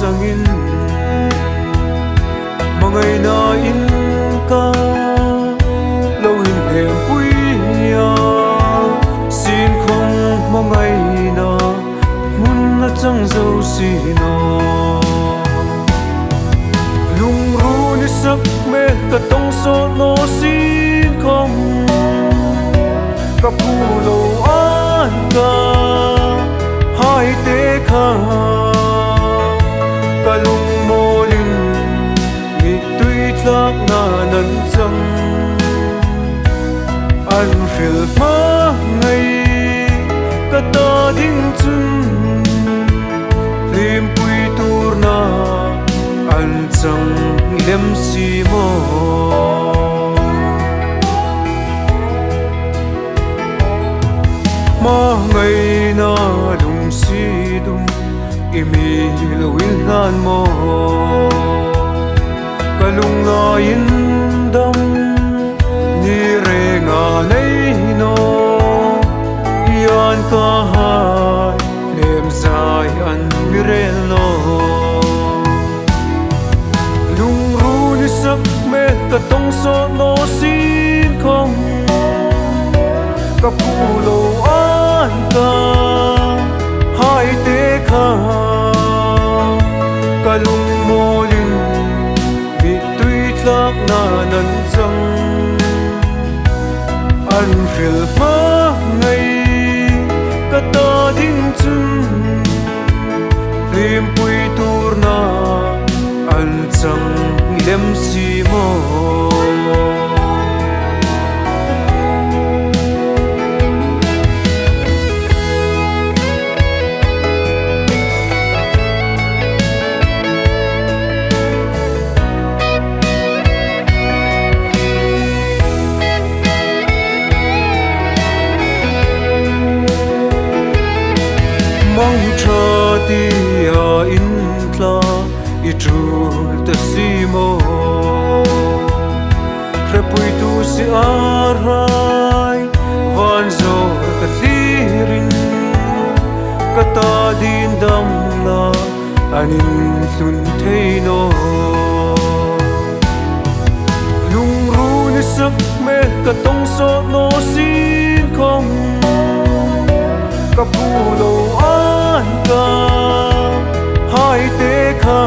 Changin mangai na in ka lo in hem puya sin khong mangai na mun na chang zo si no lung ru ni sak me ka tong so no sin khong ka pu lo an ka hai te kha kalung molin mi tui tlak na nan chang an khil ma ngai ka ta ding chun lim pui tur na an chang lem si mo ma ngai na lung si dum imi luwil nan mo kalung na indam ni re nga nei no yan ka hai nem sai an mirelo lung ru ni sak me ka tong so no sin khong ka pu lo an ka hai te kha kalung molin mi tui tlak na nan chang an khil ma ngai ka ta ding chun lim pui tur na an chang lem si mo mong cho ti a in tla I trul ta si mo re pui tu si arai van zo ka lirin ka ta din dam na anin hlun thei no lung ru ni sak me ka tong so no sin khong ka pu lo an ka hai te kha